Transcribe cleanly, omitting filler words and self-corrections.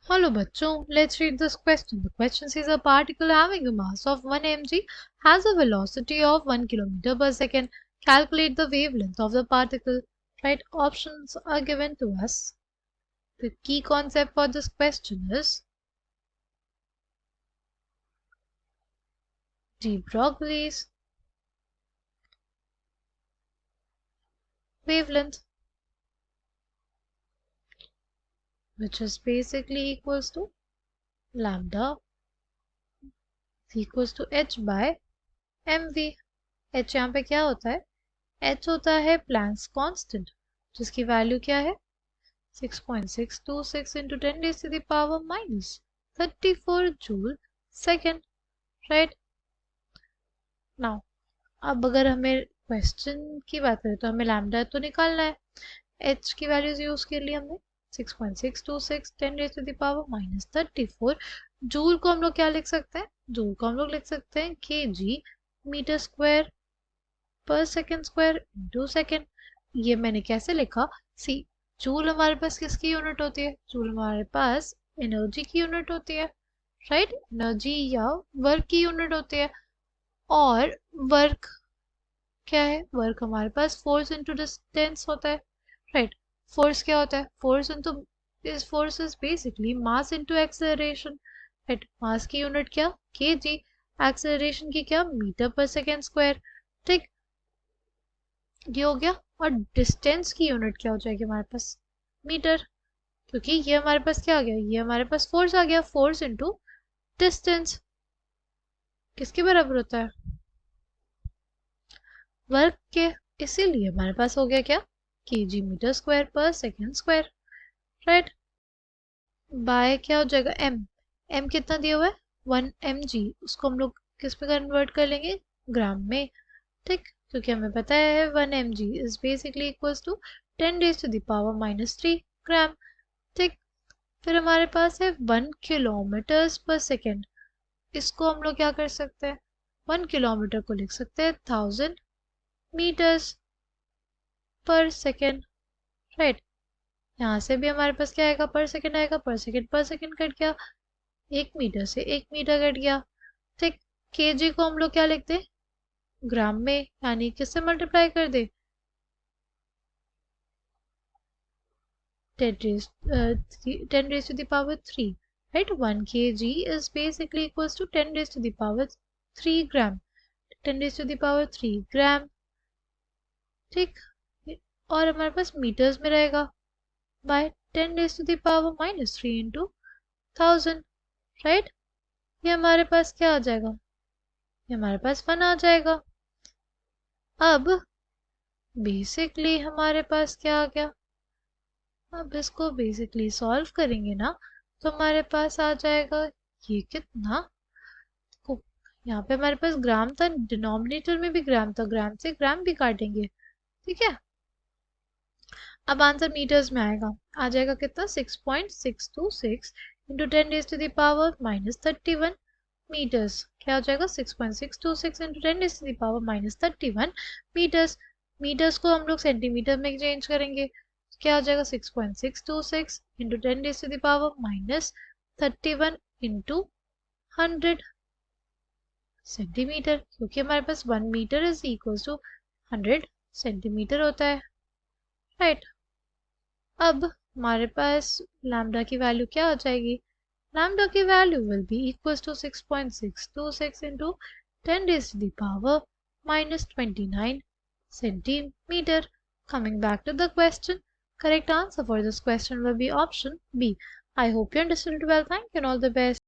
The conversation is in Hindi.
Hello bachcho, let's read this question. The question says a particle having a mass of 1 mg has a velocity of 1 kilometer per second. Calculate the wavelength of the particle. Right, options are given to us. The key concept for this question is de Broglie's wavelength, which is basically equals to lambda is equals to h by mv. h यहाँ पे क्या होता है? h होता है प्लैंक्स कांस्टेंट, जिसकी वैल्यू क्या है? 6.626 into 10 raised to the power minus 34 joule second. Right now अब अगर हमें क्वेश्चन की बात करें तो हमें लैम्डा तो निकालना है. h की वैल्यूज यूज कर ली हमने. 6.626 10 raised to the power minus 34. Joule को हम लोग क्या लिख सकते हैं? जूल को हम लोग लिख सकते हैं kg मीटर स्क्वायर पर सेकेंड स्क्वायर इंटू सेकेंड. ये मैंने कैसे लिखा? सी, जूल हमारे पास किसकी यूनिट होती है? जूल हमारे पास एनर्जी की यूनिट होती है. राइट, एनर्जी या वर्क की यूनिट होती है. और वर्क क्या है? वर्क हमारे पास फोर्स इंटू डिस्टेंस होता है. राइट, फोर्स क्या होता है? Force is basically mass into acceleration. Right, mass की यूनिट क्या? केजी. एक्सेलरेशन की क्या? मीटर पर सेकेंड स्क्वायर. ठीक, ये हो गया. और डिस्टेंस की यूनिट क्या हो जाएगी हमारे पास? मीटर, क्योंकि ये हमारे पास क्या आ गया? ये हमारे पास फोर्स आ गया. फोर्स इंटू डिस्टेंस किसके बराबर होता है? वर्क के. इसीलिए हमारे पास हो गया क्या? केजी मीटर स्क्वायर पर सेकेंड स्क्वायर. राइट, बाय क्या हो जाएगा? एम. एम कितना दिया हुआ है? 1 mg. उसको हम लोग किस में कन्वर्ट कर लेंगे? ग्राम में. ठीक, क्योंकि हमें पता है 1 mg is basically equals to 10 raised to the power minus 3 ग्राम. ठीक, फिर हमारे पास है 1 किलोमीटर पर सेकेंड. इसको हम लोग क्या कर सकते हैं? 1 किलोमीटर को लिख सकते हैं 1000 मीटर्स पर सेकेंड. राइट, यहाँ से भी हमारे पास क्या आएगा? पर सेकेंड आएगा. पर सेकेंड कट गया. 1 मीटर से 1 मीटर कट गया. ठीक, केजी को हम लोग क्या लिखते हैं? ग्राम में, यानी किससे मल्टीप्लाई कर दे? 10 raised to the power 3. Right, 1 kg is basically equals to 10 raised to the power 3 gram. 10 raised to the power 3 gram. ठीक, और हमारे पास मीटर्स में रहेगा by 10 raised to the power minus 3 into 1000. Right, ये हमारे पास क्या आ जाएगा? ये हमारे पास 1 आ जाएगा. अब बेसिकली हमारे पास क्या आ गया? अब इसको बेसिकली सॉल्व करेंगे ना, तो हमारे पास आ जाएगा ये कितना? यहाँ पे हमारे पास ग्राम था, डिनोमिनेटर में भी ग्राम था, ग्राम से ग्राम भी काटेंगे. ठीक है, अब आंसर मीटर्स में आएगा. आ जाएगा कितना? 6.626 into 10 raised to the power minus 31 metres. क्या हो जाएगा? 6.626 into 10 raised to the power minus 31 metres. मीटर्स को हम लोग सेंटीमीटर में चेंज करेंगे. क्या हो जाएगा? 6.626 into 10 raised to the power minus 31 इंटू 100 सेंटीमीटर, क्योंकि हमारे पास 1 metre is equal to 100 centimetre होता है. राइट, अब हमारे पास लैम्डा की वैल्यू क्या हो जाएगी? लैम्डा की value will be equal to 6.626 into 10 raised to the power minus 29 centimeter. Coming back to the question, correct answer for this question will be option B. I hope you understood it well. Thank you and all the best.